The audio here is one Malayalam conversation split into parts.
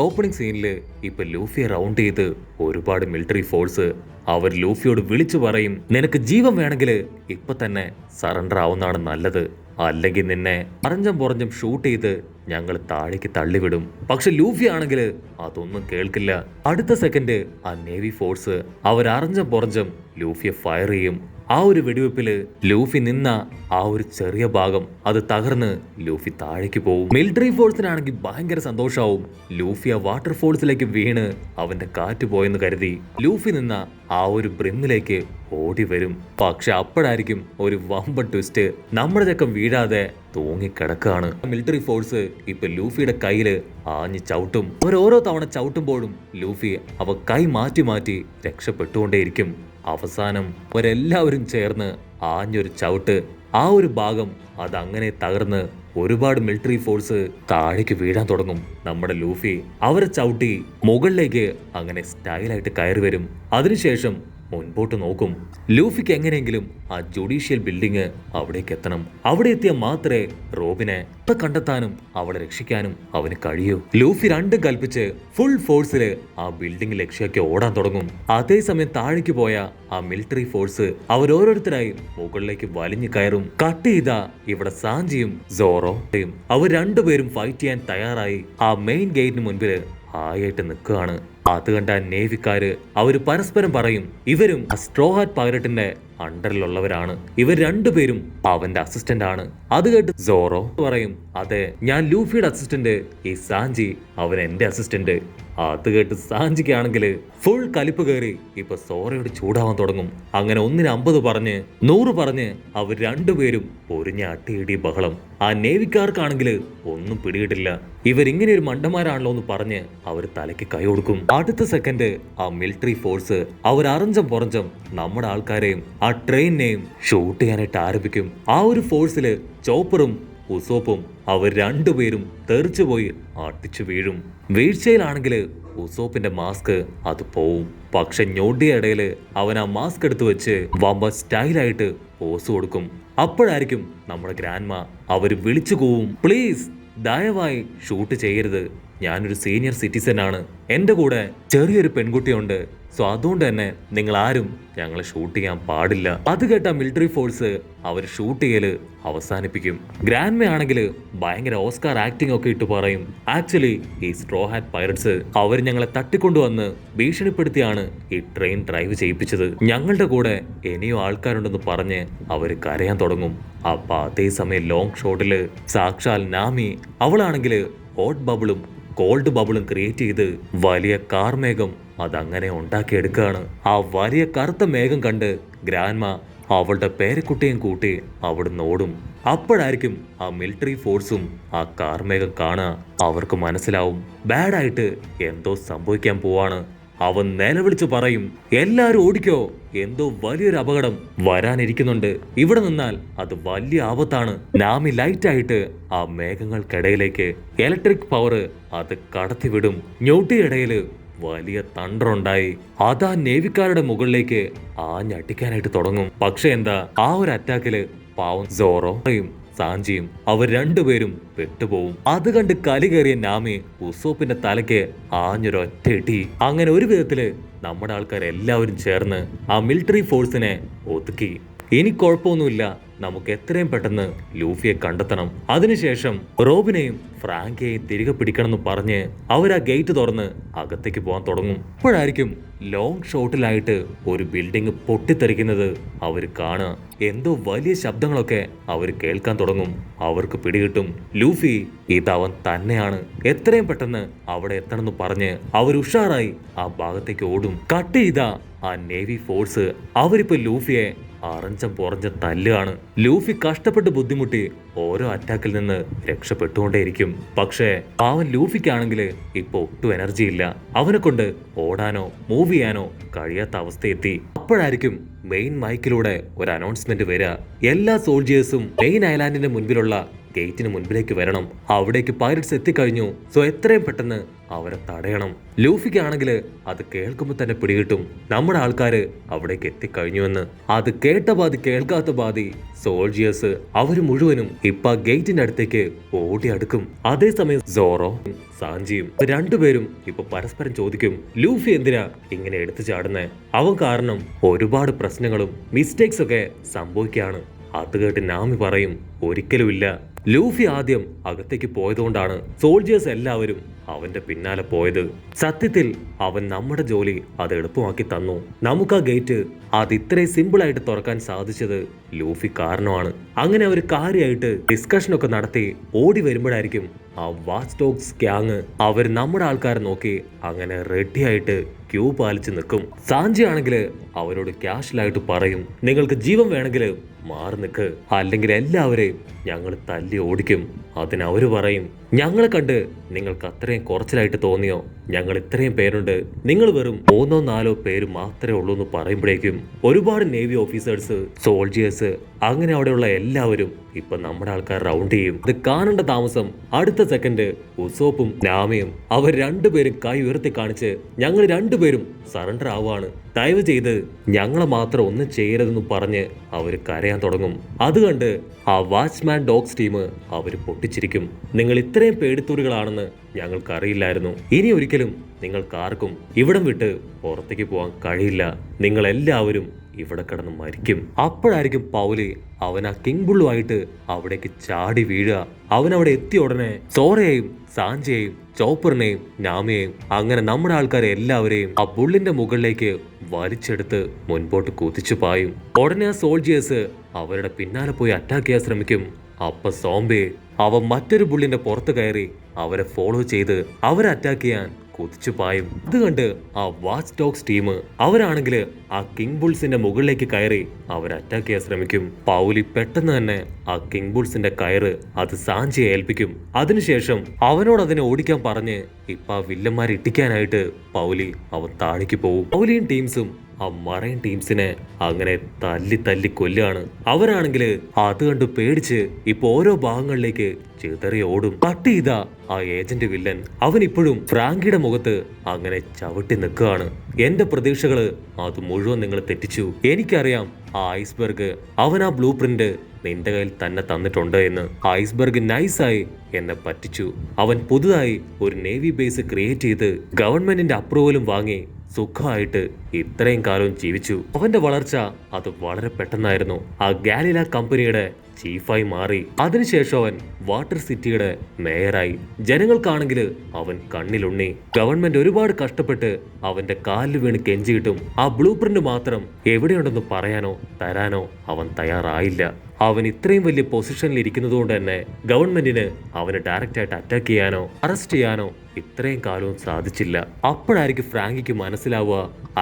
ഓപ്പണിംഗ് സീനില് ഇപ്പൊ ലൂഫിയെ റൗണ്ട് ചെയ്ത് ഒരുപാട് മിലിറ്ററി ഫോഴ്സ് അവർ ലൂഫിയോട് വിളിച്ചു പറയും, നിനക്ക് ജീവൻ വേണമെങ്കിൽ ഇപ്പൊ തന്നെ സറണ്ടർ ആവുന്നതാണ് നല്ലത്, അല്ലെങ്കിൽ നിന്നെ അറിഞ്ഞം പുറഞ്ഞും ഷൂട്ട് ചെയ്ത് ഞങ്ങൾ താഴേക്ക് തള്ളിവിടും. പക്ഷെ ലൂഫി ആണെങ്കിൽ അതൊന്നും കേൾക്കില്ല. അടുത്ത സെക്കൻഡ് ആ നേവി ഫോഴ്സ് അവരറിഞ്ഞം പുറഞ്ഞം ലൂഫിയെ ഫയർ ചെയ്യും. ആ ഒരു വെടിവെപ്പില് ലൂഫി നിന്ന ആ ഒരു ചെറിയ ഭാഗം അത് തകർന്ന് ലൂഫി താഴേക്ക് പോകും. മിലിറ്ററി ഫോഴ്സിനാണെങ്കിൽ ഭയങ്കര സന്തോഷാവും. ലൂഫി ആ വാട്ടർഫോൾസിലേക്ക് വീണ് അവന്റെ കാറ്റ് പോയെന്ന് കരുതി ലൂഫി നിന്ന ആ ഒരു ബ്രിമ്മിലേക്ക് ഓടി വരും. പക്ഷെ അപ്പോഴായിരിക്കും ഒരു വമ്പ ട്വിസ്റ്റ്. നമ്മുടെ ചക്കം വീഴാതെ തൂങ്ങിക്കിടക്കാണ്. മിലിറ്ററി ഫോഴ്സ് ഇപ്പൊ ലൂഫിയുടെ കയ്യില് ആഞ്ഞ് ചവിട്ടും. ഓരോ തവണ ചവിട്ടുമ്പോഴും ലൂഫി അവ കൈ മാറ്റി മാറ്റി രക്ഷപ്പെട്ടുകൊണ്ടേയിരിക്കും. അവസാനം അവരെല്ലാവരും ചേർന്ന് ആഞ്ഞൊരു ചവിട്ട്, ആ ഒരു ഭാഗം അതങ്ങനെ തകർന്ന് ഒരുപാട് മിലിറ്ററി ഫോഴ്സ് താഴേക്ക് വീഴാൻ തുടങ്ങും. നമ്മുടെ ലൂഫി അവരെ ചവിട്ടി മുകളിലേക്ക് അങ്ങനെ സ്റ്റൈലായിട്ട് കയറി വരും. അതിനുശേഷം മുൻപോട്ട് നോക്കും. ലൂഫിക്ക് എങ്ങനെയെങ്കിലും ആ ജുഡീഷ്യൽ ബിൽഡിംഗ് അവിടേക്ക് എത്തണം. അവിടെ എത്തിയാൽ മാത്രമേ റോബിനെ കണ്ടെത്താനും അവളെ രക്ഷിക്കാനും അവന് കഴിയൂ. ലൂഫി രണ്ടും കൽപ്പിച്ച് ഫുൾ ഫോഴ്സില് ആ ബിൽഡിംഗ് ലക്ഷ്യമാക്കി ഓടാൻ തുടങ്ങും. അതേസമയം താഴേക്ക് പോയ ആ മിലിറ്ററി ഫോഴ്സ് അവരോരോരുത്തരായി മുകളിലേക്ക് വലിഞ്ഞു കയറും. കട്ട് ചെയ്ത ഇവിടെ സാഞ്ചിയും സോറോയും അവർ രണ്ടുപേരും ഫൈറ്റ് ചെയ്യാൻ തയ്യാറായി ആ മെയിൻ ഗേറ്റിന് മുൻപില് ആയിട്ട് നിൽക്കുകയാണ്. അത് കണ്ട നേവിക്കാര് അവര് പരസ്പരം പറയും, ഇവരും ആ സ്ട്രോ ഹാറ്റ് പൈലറ്റിന്റെ അണ്ടറിലുള്ളവരാണ്, ഇവർ രണ്ടുപേരും അവന്റെ അസിസ്റ്റന്റ് ആണ്. അത് കേട്ട് സോറോ പറയും, അതെ ഞാൻ ലൂഫിയുടെ അസിസ്റ്റന്റ്, ഈ സാഞ്ചി അവൻ എന്റെ അസിസ്റ്റന്റ്. അത് കേട്ട് സാഞ്ചിക്കാണെങ്കിൽ ഫുൾ കലിപ്പ് കയറി ഇപ്പൊ സോറയോട് ചൂടാവാൻ തുടങ്ങും. അങ്ങനെ 150 പറഞ്ഞ് 100 പറഞ്ഞ് അവർ രണ്ടുപേരും പൊരിഞ്ഞ അട്ടിയിടി ബഹളം. ആ നേവിക്കാർക്കാണെങ്കിൽ ഒന്നും പിടികിട്ടില്ല. ഇവരിങ്ങനെ ഒരു മണ്ടന്മാരാണല്ലോ എന്ന് പറഞ്ഞ് അവർ തലയ്ക്ക് കൈ കൊടുക്കും. അടുത്ത സെക്കൻഡ് ആ മിലിറ്ററി ഫോഴ്സ് അവർ അറിഞ്ചം പുറഞ്ചം നമ്മുടെ ആൾക്കാരെയും ആ ട്രെയിനിനെയും ഷൂട്ട് ചെയ്യാനായിട്ട് ആരംഭിക്കും. ആ ഒരു ഫോഴ്സില് ചോപ്പറും ഉസോപ്പും അവർ രണ്ടുപേരും തെറിച്ചുപോയി അടിച്ചു വീഴും. വീഴ്ചയിലാണെങ്കിൽ ഉസോപ്പിന്റെ മാസ്ക് അത് പോവും. പക്ഷെ ഞൊടിയ ഇടയില് അവൻ ആ മാസ്ക് എടുത്തു വെച്ച് വമ്പ സ്റ്റൈലായിട്ട് പോസ് കൊടുക്കും. അപ്പോഴായിരിക്കും നമ്മുടെ ഗ്രാൻഡ്മ അവര് വിളിച്ചു കൂവും, പ്ലീസ് ദയവായി ഷൂട്ട് ചെയ്യരുത്, ഞാനൊരു സീനിയർ സിറ്റിസൺ ആണ്, എന്റെ കൂടെ ചെറിയൊരു പെൺകുട്ടിയുണ്ട്, സോ അതുകൊണ്ട് തന്നെ നിങ്ങൾ ആരും ഞങ്ങളെ ഷൂട്ട് ചെയ്യാൻ പാടില്ല. അത് കേട്ട മിലിറ്ററി ഫോഴ്സ് അവർ ഷൂട്ട് ചെയ്യല് അവസാനിപ്പിക്കും. ഗ്രാൻഡ്മ ആണെങ്കിൽ ഭയങ്കര ഓസ്കാർ ആക്ടിംഗ് ഒക്കെ ഇട്ട് പറയും, ആക്ച്വലി ഈ സ്ട്രോ ഹാറ്റ് പൈററ്റ്സ് അവർ ഞങ്ങളെ തട്ടിക്കൊണ്ടുവന്ന് ഭീഷണിപ്പെടുത്തിയാണ് ഈ ട്രെയിൻ ഡ്രൈവ് ചെയ്യിപ്പിച്ചത്, ഞങ്ങളുടെ കൂടെ ഇനിയും ആൾക്കാരുണ്ടെന്ന് പറഞ്ഞ് അവർ കരയാൻ തുടങ്ങും. അപ്പൊ അതേസമയം ലോങ് ഷോട്ടില് സാക്ഷാൽ നാമി അവളാണെങ്കിൽ ഹോട്ട് ബബിളും കോൾഡ് ബബിളും ക്രിയേറ്റ് ചെയ്ത് വലിയ കാർമേഘം അതങ്ങനെ ഉണ്ടാക്കിയെടുക്കുകയാണ്. ആ വലിയ കറുത്ത മേഘം കണ്ട് ഗ്രാൻഡ്മ അവളുടെ പേരക്കുട്ടിയും കൂട്ടി അവിടുന്ന് ഓടും. അപ്പോഴായിരിക്കും ആ മിലിറ്ററി ഫോഴ്സും ആ കാർമേഘം കാണുക. അവർക്ക് മനസ്സിലാവും ബാഡായിട്ട് എന്തോ സംഭവിക്കാൻ പോവാണ്. അവൻ നിലവിളിച്ചു പറയും, എല്ലാരും ഓടിക്കോ, എന്തോ വലിയൊരു അപകടം വരാനിരിക്കുന്നുണ്ട്, ഇവിടെ നിന്നാൽ അത് വലിയ ആപത്താണ്. നാമി ലൈറ്റായിട്ട് ആ മേഘങ്ങൾക്കിടയിലേക്ക് ഇലക്ട്രിക് പവർ അത് കടത്തിവിടും. ഞൊട്ടിയിടയില് വലിയ തണ്ടറുണ്ടായി അതാ നേവിക്കാരുടെ മുകളിലേക്ക് ആഞ്ഞടിക്കാനായിട്ട് തുടങ്ങും. പക്ഷെ എന്താ, ആ ഒരു അറ്റാക്കില് പാവം സോറോയും സാഞ്ചിയും അവർ രണ്ടുപേരും പെട്ടുപോകും. അത് കണ്ട് കലി കയറിയ നാമി ഉസോപ്പിന്റെ തലയ്ക്ക് ആഞ്ഞൊരൊറ്റ ഇടി. അങ്ങനെ ഒരു വിധത്തില് നമ്മുടെ ആൾക്കാരെല്ലാവരും ചേർന്ന് ആ മിലിറ്ററി ഫോഴ്സിനെ ഒതുക്കി. ഇനി കുഴപ്പമൊന്നുമില്ല, നമുക്ക് എത്രയും പെട്ടെന്ന് ലൂഫിയെ കണ്ടെത്തണം, അതിനുശേഷം റോബിനെയും ഫ്രാങ്കയെയും തിരികെ പിടിക്കണമെന്ന് പറഞ്ഞ് അവർ ആ ഗേറ്റ് തുറന്ന് അകത്തേക്ക് പോകാൻ തുടങ്ങും. അപ്പോഴായിരിക്കും ലോങ് ഷോട്ടിലായിട്ട് ഒരു ബിൽഡിംഗ് പൊട്ടിത്തെറിക്കുന്നത് അവർ കാണുക. എന്തോ വലിയ ശബ്ദങ്ങളൊക്കെ അവർ കേൾക്കാൻ തുടങ്ങും. അവർക്ക് പിടികിട്ടും, ലൂഫി ഇതവൻ തന്നെയാണ്, എത്രയും പെട്ടെന്ന് അവിടെ എത്തണമെന്ന് പറഞ്ഞ് അവർ ഉഷാറായി ആ ഭാഗത്തേക്ക് ഓടും. കട്ട് ചെയ്ത ആ നേവി ഫോഴ്സ് അവരിപ്പോ ലൂഫിയെ അറഞ്ചം പുറഞ്ഞ തല്ലുകയാണ്. ലൂഫി കഷ്ടപ്പെട്ട് ബുദ്ധിമുട്ടി ഓരോ അറ്റാക്കിൽ നിന്ന് രക്ഷപ്പെട്ടുകൊണ്ടേയിരിക്കും. പക്ഷേ അവൻ ലൂഫിക്കാണെങ്കിൽ ഇപ്പൊ ഒട്ടും എനർജി ഇല്ല. അവനെ കൊണ്ട് ഓടാനോ മൂവ് ചെയ്യാനോ കഴിയാത്ത അവസ്ഥയെത്തി. അപ്പോഴായിരിക്കും മെയിൻ മൈക്കിലൂടെ ഒരു അനൗൺസ്മെന്റ് വരിക, എല്ലാ സോൾജിയേഴ്സും മെയിൻ ഐലാൻഡിന്റെ മുൻപിലുള്ള ഗേറ്റിന് മുൻപിലേക്ക് വരണം, അവിടേക്ക് പൈററ്റ്സ് എത്തിക്കഴിഞ്ഞു, സോ എത്രയും പെട്ടെന്ന് അവരെ തടയണം. ലൂഫിക്കാണെങ്കിൽ അത് കേൾക്കുമ്പോൾ തന്നെ പിടികിട്ടും നമ്മുടെ ആൾക്കാര് അവിടേക്ക് എത്തിക്കഴിഞ്ഞുവെന്ന്. അത് കേട്ട പാതി കേൾക്കാത്ത പാതി സോൾജിയേഴ്സ് അവര് മുഴുവനും ഇപ്പൊ ആ ഗേറ്റിന്റെ അടുത്തേക്ക് ഓടി അടുക്കും. അതേസമയം സോറോ സാഞ്ചിയും രണ്ടുപേരും ഇപ്പൊ പരസ്പരം ചോദിക്കും, ലൂഫി എന്തിനാ ഇങ്ങനെ എടുത്തു ചാടുന്നേ? അവൻ കാരണം ഒരുപാട് പ്രശ്നങ്ങളും മിസ്റ്റേക്സ് ഒക്കെ സംഭവിക്കാണ്. അത് കേട്ട് നാമി പറയും, ഒരിക്കലുമില്ല. ലൂഫി ആദ്യം അകത്തേക്ക് പോയതുകൊണ്ടാണ് സോൾജേഴ്സ് എല്ലാവരും അവന്റെ പിന്നാലെ പോയത്. സത്യത്തിൽ അവൻ നമ്മുടെ ജോലി അത് എളുപ്പമാക്കി തന്നു. നമുക്ക് ആ ഗേറ്റ് അത് ഇത്രയും സിമ്പിൾ ആയിട്ട് തുറക്കാൻ സാധിച്ചത് ലൂഫി കാരണമാണ്. അങ്ങനെ അവർ കാര്യമായിട്ട് ഡിസ്കഷനൊക്കെ നടത്തി ഓടി വരുമ്പോഴായിരിക്കും ആ വാച്ച് ഡോഗ്സ് ഗ്യാങ് അവർ നമ്മുടെ ആൾക്കാരെ നോക്കി അങ്ങനെ റെഡി ആയിട്ട് ക്യൂ പാലിച്ച് നിൽക്കും. സാഞ്ചി ആണെങ്കിൽ അവരോട് ക്യാഷ്വലായിട്ട് പറയും, നിങ്ങൾക്ക് ജീവൻ വേണമെങ്കിൽ മാറി നിൽക്ക്, അല്ലെങ്കിൽ എല്ലാവരെയും ഞങ്ങൾ തല്ലി ഓടിക്കും. അതിനവര് പറയും, ഞങ്ങളെ കണ്ട് നിങ്ങൾക്ക് അത്രയും കുറച്ചിലായിട്ട് തോന്നിയോ? ഞങ്ങൾ ഇത്രയും പേരുണ്ട്, നിങ്ങൾ വെറും 3-4 പേര് മാത്രമേ ഉള്ളൂ എന്ന് പറയുമ്പോഴേക്കും ഒരുപാട് നേവി ഓഫീസേഴ്സ്, സോൾജിയേഴ്സ്, അങ്ങനെ അവിടെയുള്ള എല്ലാവരും ഇപ്പൊ നമ്മുടെ ആൾക്കാർ റൗണ്ട് ചെയ്യും. ഇത് കാണേണ്ട താമസം അടുത്ത സെക്കൻഡ് ഉസോപ്പും നാമയും അവർ രണ്ടുപേരും കൈ ഉയർത്തി കാണിച്ച് ഞങ്ങൾ രണ്ടുപേരും സറണ്ടർ ആവുകയാണ്, ദയവ് ചെയ്ത് ഞങ്ങളെ മാത്രം ഒന്നും ചെയ്യരുതെന്ന് പറഞ്ഞ് അവര് കരയാൻ തുടങ്ങും. അത് കണ്ട് ആ വാച്ച്മാൻ ഡോഗ്സ് ടീം അവര് പൊട്ടിച്ചിരിക്കും. നിങ്ങൾ ഇത്രയും പേടിത്തൂറികളാണെന്ന് ഞങ്ങൾക്കറിയില്ലായിരുന്നു. ഇനി ഒരിക്കലും നിങ്ങൾക്കാർക്കും ഇവിടം വിട്ട് പുറത്തേക്ക് പോകാൻ കഴിയില്ല. നിങ്ങളെല്ലാവരും ഇവിടെ കിടന്ന് മരിക്കും. അപ്പോഴായിരിക്കും പൗലി അവൻ ആ കിങ് ബുള്ളുമായിട്ട് അവിടേക്ക് ചാടി വീഴുക. അവൻ അവിടെ എത്തിയ ഉടനെ സോറയെയും സാഞ്ചയെയും ചോപ്പറിനെയും നാമയെയും അങ്ങനെ നമ്മുടെ ആൾക്കാരെ എല്ലാവരെയും ആ ബുള്ളിന്റെ മുകളിലേക്ക് വലിച്ചെടുത്ത് മുൻപോട്ട് കുതിച്ചു പായും. ഉടനെ ആ സോൾജിയേഴ്സ് അവരുടെ പിന്നാലെ പോയി അറ്റാക്ക് ചെയ്യാൻ ശ്രമിക്കും. അപ്പൊ സോംബെ അവൻ മറ്റൊരു ബുള്ളിന്റെ പുറത്ത് കയറി അവരെ ഫോളോ ചെയ്ത് അവരെ അറ്റാക്ക് ചെയ്യാൻ കുതിച്ചു പായും. ഇത് കണ്ട് ആ വാച്ച് ഡോഗ്സ് ടീം അവരാണെങ്കിൽ ആ കിങ് ബുൾസിന്റെ മുകളിലേക്ക് കയറി അവർ അറ്റാക്ക് ചെയ്യാൻ ശ്രമിക്കും. പൗലി പെട്ടെന്ന് തന്നെ ആ കിങ് ബുൾസിന്റെ കയറ് അത് സാഞ്ചിയെ ഏൽപ്പിക്കും. അതിനുശേഷം അവനോട് അതിനെ ഓടിക്കാൻ പറഞ്ഞ് ഇപ്പൊ ആ വില്ലന്മാരെ ഇട്ടിക്കാനായിട്ട് പൗലി അവൻ താഴേക്ക് പോകും. പൗലിയും ടീംസും ആ മറൈൻ ടീംസിനെ അങ്ങനെ തല്ലി തല്ലി കൊല്ലുകയാണ്. അവരാണെങ്കിൽ അത് കണ്ട് പേടിച്ച് ഇപ്പൊ ഓരോ ഭാഗങ്ങളിലേക്ക് ചിതറി ഓടും. കട്ട് ചെയ്ത ആ ഏജന്റ് വില്ലൻ അവൻ ഇപ്പോഴും ഫ്രാങ്കിയുടെ മുഖത്ത് അങ്ങനെ ചവിട്ടി നിൽക്കുകയാണ്. എന്റെ പ്രതീക്ഷകള് അത് മുഴുവൻ നിങ്ങൾ തെറ്റിച്ചു. എനിക്കറിയാം ആ ഐസ്ബർഗ് അവൻ ആ ബ്ലൂ പ്രിന്റ് നിന്റെ കയ്യിൽ തന്നെ തന്നിട്ടുണ്ട് എന്ന്. ഐസ്ബർഗ് നൈസായി എന്നെ പറ്റിച്ചു. അവൻ പുതുതായി ഒരു നേവി ബേസ് ക്രിയേറ്റ് ചെയ്ത് ഗവൺമെന്റിന്റെ അപ്രൂവലും വാങ്ങി സുഖമായിട്ട് ഇത്രയും കാലവും ജീവിച്ചു. അവന്റെ വളർച്ച അത് വളരെ പെട്ടെന്നായിരുന്നു. ആ ഗാലില കമ്പനിയുടെ ചീഫായി മാറി. അതിനുശേഷം അവൻ വാട്ടർ സിറ്റിയുടെ മേയറായി. ജനങ്ങൾക്കാണെങ്കിൽ അവൻ കണ്ണിലുണ്ണി. ഗവൺമെന്റ് ഒരുപാട് കഷ്ടപ്പെട്ട് അവന്റെ കാലിൽ വീണ് കെഞ്ചിയിട്ടും ആ ബ്ലൂ പ്രിന്റ് മാത്രം എവിടെയുണ്ടെന്ന് പറയാനോ തരാനോ അവൻ തയ്യാറായില്ല. അവൻ ഇത്രയും വലിയ പൊസിഷനിൽ ഇരിക്കുന്നത് കൊണ്ട് തന്നെ ഗവൺമെന്റിന് അവനെ ഡയറക്റ്റ് ആയിട്ട് അറ്റാക്ക് ചെയ്യാനോ അറസ്റ്റ് ചെയ്യാനോ ഇത്രയും കാലവും സാധിച്ചില്ല. അപ്പോഴായിരിക്കും ഫ്രാങ്കിക്ക് മനസ്സിലാവുക,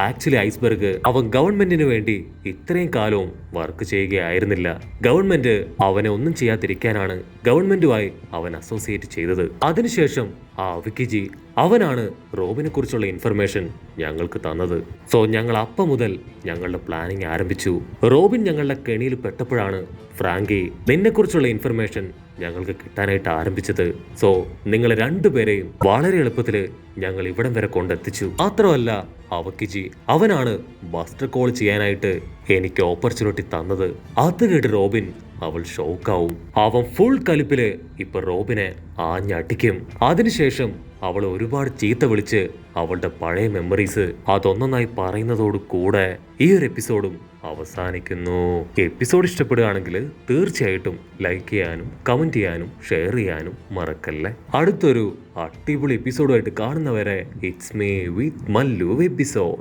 ആക്ച്വലി ഐസ്ബർഗ് അവൻ ഗവൺമെന്റിന് വേണ്ടി ഇത്രയും കാലവും വർക്ക് ചെയ്യുകയായിരുന്നില്ല. ഗവൺമെന്റ് അവനെ ഒന്നും ചെയ്യാതിരിക്കാനാണ് ഗവൺമെന്റുമായി അവൻ അസോസിയേറ്റ് ചെയ്തത്. അതിനുശേഷം ആ വിക്കിജി അവനാണ് റോബിനെ കുറിച്ചുള്ള ഇൻഫർമേഷൻ ഞങ്ങൾക്ക് തന്നത്. സോ ഞങ്ങൾ അപ്പം മുതൽ ഞങ്ങളുടെ പ്ലാനിങ് ആരംഭിച്ചു. റോബിൻ ഞങ്ങളുടെ കെണിയിൽ പെട്ടപ്പോഴാണ് ഫ്രാങ്കി നിന്നെക്കുറിച്ചുള്ള ഇൻഫർമേഷൻ ഞങ്ങൾക്ക് കിട്ടാനായിട്ട് ആരംഭിച്ചത്. സോ നിങ്ങൾ രണ്ടുപേരെയും വളരെ എളുപ്പത്തില് ഞങ്ങൾ ഇവിടം വരെ കൊണ്ടെത്തിച്ചു. മാത്രമല്ല അവക്കിജി അവനാണ് ബസ്റ്റർ കോൾ ചെയ്യാനായിട്ട് എനിക്ക് ഓപ്പർച്യൂണിറ്റി തന്നത്. അത് കേട്ട് റോബിൻ അവൾ ഷോക്കാവും. അവൻ ഫുൾ കലിപ്പില് ഇപ്പൊ റോബിനെ ആഞ്ഞടിക്കും. അതിനുശേഷം അവൾ ഒരുപാട് ചീത്ത വിളിച്ച് അവളുടെ പഴയ മെമ്മറീസ് അതൊന്നൊന്നായി പറയുന്നതോട് കൂടെ ഈ ഒരു എപ്പിസോഡും അവസാനിക്കുന്നു. എപ്പിസോഡ് ഇഷ്ടപ്പെടുകയാണെങ്കിൽ തീർച്ചയായിട്ടും ലൈക്ക് ചെയ്യാനും കമന്റ് ചെയ്യാനും ഷെയർ ചെയ്യാനും മറക്കല്ലേ. അടുത്തൊരു അടിപൊളി എപ്പിസോഡുമായിട്ട് കാണുന്നവരെ it's me with Mallu episode.